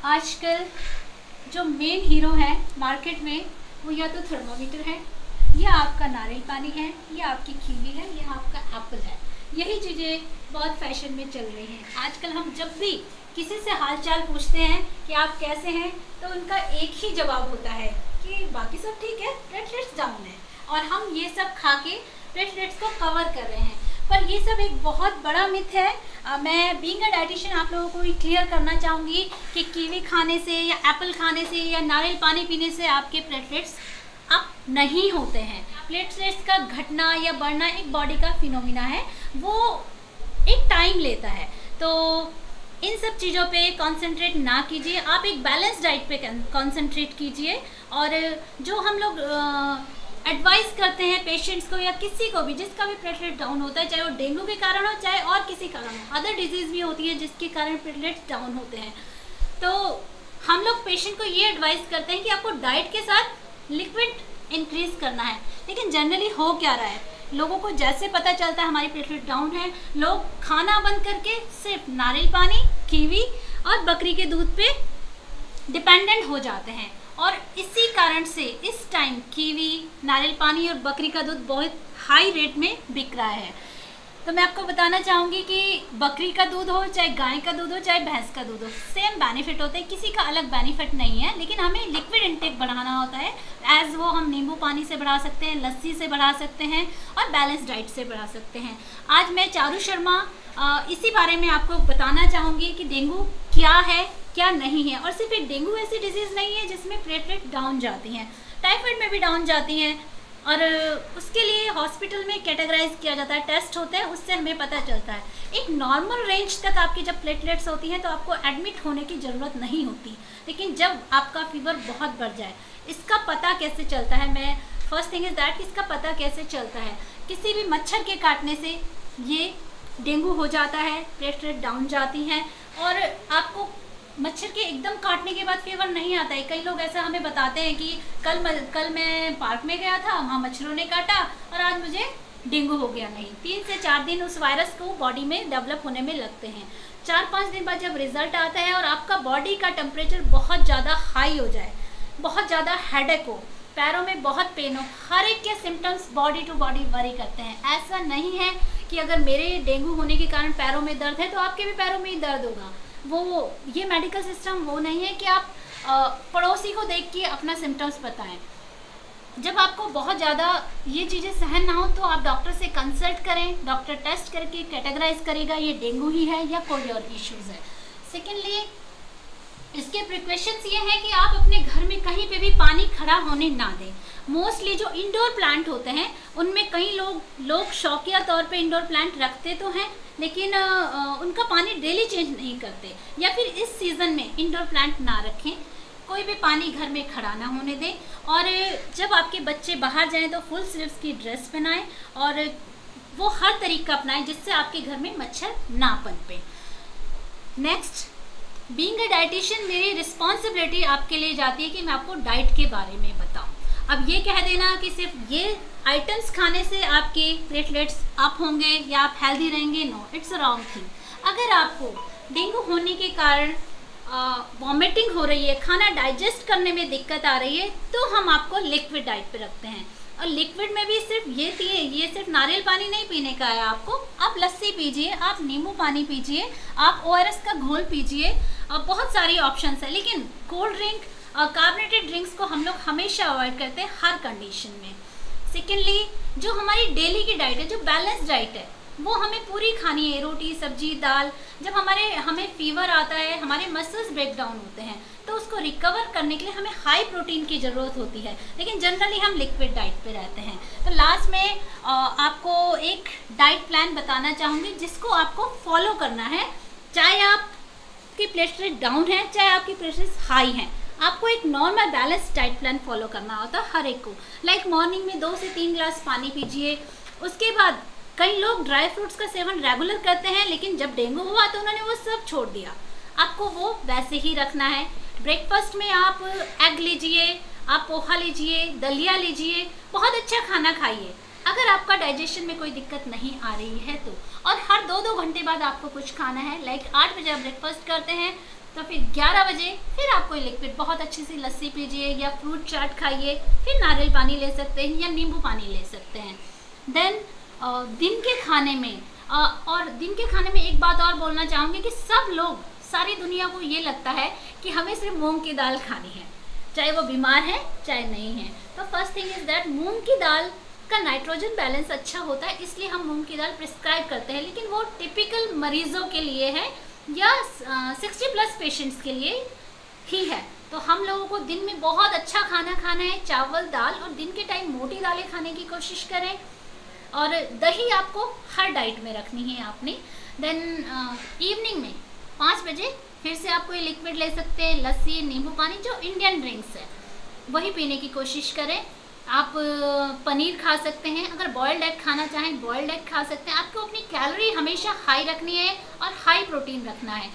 आजकल जो main hero है मार्केट में वो या तो थर्मामीटर है, या आपका नारियल पानी है, या आपकी कीवी है, या आपका एप्पल है। यही चीज़ें बहुत फैशन में चल रही हैं। आजकल हम जब भी किसी से हालचाल पूछते हैं कि आप कैसे हैं, तो उनका एक ही जवाब होता है कि बाकी सब ठीक है, प्लेटलेट्स डाउन है। और हम ये सब खा के प्लेटलेट्स को कवर कर रहे हैं, पर ये सब एक बहुत बड़ा मिथ है। मैं बीइंग अ डाइटिशियन आप लोगों को क्लियर करना चाहूँगी कि कीवी खाने से या एप्पल खाने से या नारियल पानी पीने से आपके प्लेटलेट्स अप नहीं होते हैं। प्लेटलेट्स का घटना या बढ़ना एक बॉडी का फिनोमिना है, वो एक टाइम लेता है। तो इन सब चीज़ों पे कंसंट्रेट ना कीजिए, आप एक बैलेंस डाइट पे कंसंट्रेट कीजिए। और जो हम लोग एडवाइस करते हैं पेशेंट्स को या किसी को भी जिसका भी प्लेटलेट डाउन होता है, चाहे वो डेंगू के कारण हो चाहे और किसी कारण हो, अदर डिजीज़ भी होती है जिसके कारण प्लेटलेट्स डाउन होते हैं, तो हम लोग पेशेंट को ये एडवाइस करते हैं कि आपको डाइट के साथ लिक्विड इंक्रीज करना है। लेकिन जनरली हो क्या रहा है, लोगों को जैसे पता चलता है हमारी प्लेटलेट डाउन है, लोग खाना बंद करके सिर्फ नारियल पानी, कीवी और बकरी के दूध पे डिपेंडेंट हो जाते हैं। और इसी कारण से इस टाइम कीवी, नारियल पानी और बकरी का दूध बहुत हाई रेट में बिक रहा है। तो मैं आपको बताना चाहूँगी कि बकरी का दूध हो, चाहे गाय का दूध हो, चाहे भैंस का दूध हो, सेम बेनिफिट होते हैं, किसी का अलग बेनिफिट नहीं है। लेकिन हमें लिक्विड इंटेक बढ़ाना होता है। एज वो हम नींबू पानी से बढ़ा सकते हैं, लस्सी से बढ़ा सकते हैं और बैलेंस डाइट से बढ़ा सकते हैं। आज मैं चारू शर्मा इसी बारे में आपको बताना चाहूँगी कि डेंगू क्या है, क्या नहीं है। और सिर्फ एक डेंगू ऐसी डिजीज़ नहीं है जिसमें प्लेटलेट डाउन जाती हैं, टाइफाइड में भी डाउन जाती हैं। और उसके लिए हॉस्पिटल में कैटेगराइज किया जाता है, टेस्ट होते हैं, उससे हमें पता चलता है। एक नॉर्मल रेंज तक आपकी जब प्लेटलेट्स होती हैं तो आपको एडमिट होने की ज़रूरत नहीं होती। लेकिन जब आपका फीवर बहुत बढ़ जाए, इसका पता कैसे चलता है, मैं फर्स्ट थिंग इज़ दैट, इसका पता कैसे चलता है, किसी भी मच्छर के काटने से ये डेंगू हो जाता है, प्लेटलेट डाउन जाती हैं। और आपको मच्छर के एकदम काटने के बाद फीवर नहीं आता है। कई लोग ऐसा हमें बताते हैं कि कल मैं पार्क में गया था, वहाँ मच्छरों ने काटा और आज मुझे डेंगू हो गया। नहीं, 3 से 4 दिन उस वायरस को बॉडी में डेवलप होने में लगते हैं। 4-5 दिन बाद जब रिजल्ट आता है और आपका बॉडी का टेम्परेचर बहुत ज़्यादा हाई हो जाए, बहुत ज़्यादा हेडेक हो, पैरों में बहुत पेन हो, हर एक के symptoms body to body vary करते हैं। ऐसा नहीं है कि अगर मेरे डेंगू होने के कारण पैरों में दर्द है तो आपके भी पैरों में ही दर्द होगा। ये मेडिकल सिस्टम वो नहीं है कि आप पड़ोसी को देख के अपना सिम्टम्स बताएं। जब आपको बहुत ज़्यादा ये चीज़ें सहन ना हो तो आप डॉक्टर से कंसल्ट करें, डॉक्टर टेस्ट करके कैटेगराइज करेगा ये डेंगू ही है या कोई और इश्यूज़ है। सेकेंडली, इसके प्रिकॉशंस ये हैं कि आप अपने घर में कहीं पे भी पानी खड़ा होने ना दें। मोस्टली जो इंडोर प्लांट होते हैं उनमें कई लोग शौकिया तौर पे इंडोर प्लांट रखते तो हैं, लेकिन उनका पानी डेली चेंज नहीं करते, या फिर इस सीज़न में इंडोर प्लांट ना रखें। कोई भी पानी घर में खड़ा ना होने दें। और जब आपके बच्चे बाहर जाएं तो फुल स्लीव्स की ड्रेस पहनाएं और वो हर तरीका अपनाएं जिससे आपके घर में मच्छर ना पनपे। नेक्स्ट, बीइंग अ डाइटिशियन मेरी रिस्पॉन्सिबिलिटी आपके लिए जाती है कि मैं आपको डाइट के बारे में बताऊं। अब ये कह देना कि सिर्फ ये आइटम्स खाने से आपके प्लेटलेट्स अप होंगे या आप हेल्दी रहेंगे, no, it's a wrong thing. अगर आपको डेंगू होने के कारण वॉमिटिंग हो रही है, खाना डाइजेस्ट करने में दिक्कत आ रही है, तो हम आपको लिक्विड डाइट पे रखते हैं। और लिक्विड में भी सिर्फ ये सिर्फ नारियल पानी नहीं पीने का है आपको। आप लस्सी पीजिए, आप नींबू पानी पीजिए, आप ORS का घोल पीजिए, बहुत सारी ऑप्शंस है। लेकिन कोल्ड ड्रिंक और कार्बोनेटेड ड्रिंक्स को हम लोग हमेशा अवॉइड करते हैं हर कंडीशन में। सेकेंडली, जो हमारी डेली की डाइट है, जो बैलेंस डाइट है, वो हमें पूरी खानी है, रोटी, सब्जी, दाल। जब हमें फीवर आता है, हमारे मसल्स ब्रेक डाउन होते हैं, तो उसको रिकवर करने के लिए हमें हाई प्रोटीन की ज़रूरत होती है। लेकिन जनरली हम लिक्विड डाइट पे रहते हैं। तो लास्ट में आपको एक डाइट प्लान बताना चाहूँगी जिसको आपको फॉलो करना है, चाहे आपकी प्लेटलेट डाउन है, चाहे आपकी प्लेटलेट्स हाई हैं। आपको एक normal balance diet plan follow करना होता है हर एक को। लाइक मॉर्निंग में 2 से 3 ग्लास पानी पीजिए। उसके बाद कई लोग ड्राई फ्रूट्स का सेवन रेगुलर करते हैं, लेकिन जब डेंगू हुआ तो उन्होंने वो सब छोड़ दिया। आपको वो वैसे ही रखना है। ब्रेकफास्ट में आप एग लीजिए, आप पोहा लीजिए, दलिया लीजिए, बहुत अच्छा खाना खाइए। अगर आपका डाइजेशन में कोई दिक्कत नहीं आ रही है तो, और हर 2-2 घंटे बाद आपको कुछ खाना है। लाइक 8 बजे आप ब्रेकफास्ट करते हैं तो फिर 11 बजे फिर आप कोई लिक्विड बहुत अच्छी सी लस्सी पीजिए या फ्रूट चाट खाइए, फिर नारियल पानी ले सकते हैं या नींबू पानी ले सकते हैं। देन दिन के खाने में और दिन के खाने में एक बात और बोलना चाहूँगी कि सब लोग, सारी दुनिया को ये लगता है कि हमें सिर्फ मूंग की दाल खानी है, चाहे वो बीमार है चाहे नहीं है। तो फर्स्ट थिंग इज़ दैट मूंग की दाल का नाइट्रोजन बैलेंस अच्छा होता है, इसलिए हम मूंग की दाल प्रिस्क्राइब करते हैं, लेकिन वो टिपिकल मरीजों के लिए है या 60+ पेशेंट्स के लिए ही है। तो हम लोगों को दिन में बहुत अच्छा खाना खाना है, चावल दाल, और दिन के टाइम मोटी दालें खाने की कोशिश करें, और दही आपको हर डाइट में रखनी है आपने। देन इवनिंग में 5 बजे फिर से आप कोई लिक्विड ले सकते हैं, लस्सी, नींबू पानी, जो इंडियन ड्रिंक्स है वही पीने की कोशिश करें। आप पनीर खा सकते हैं, अगर बॉयल्ड एग खाना चाहें बॉयल्ड एग खा सकते हैं। आपको अपनी कैलोरी हमेशा हाई रखनी है और हाई प्रोटीन रखना है।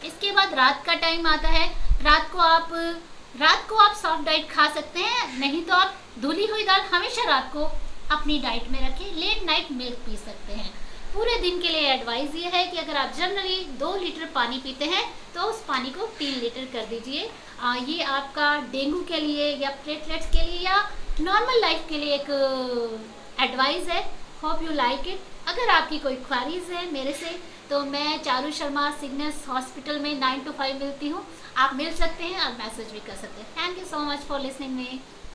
इसके बाद रात का टाइम आता है, रात को आप सॉफ्ट डाइट खा सकते हैं, नहीं तो आप धुली हुई दाल हमेशा रात को अपनी डाइट में रखें। लेट नाइट मिल्क पी सकते हैं। पूरे दिन के लिए एडवाइस ये है कि अगर आप जनरली 2 लीटर पानी पीते हैं तो उस पानी को 3 लीटर कर दीजिए। ये आपका डेंगू के लिए या प्लेटलेट्स के लिए या नॉर्मल लाइफ के लिए एक एडवाइस है। Hope you like it. अगर आपकी कोई क्वारीज है मेरे से, तो मैं चारू शर्मा सिग्नस हॉस्पिटल में 9 to 5 मिलती हूँ। आप मिल सकते हैं और मैसेज भी कर सकते हैं। Thank you so much for listening me.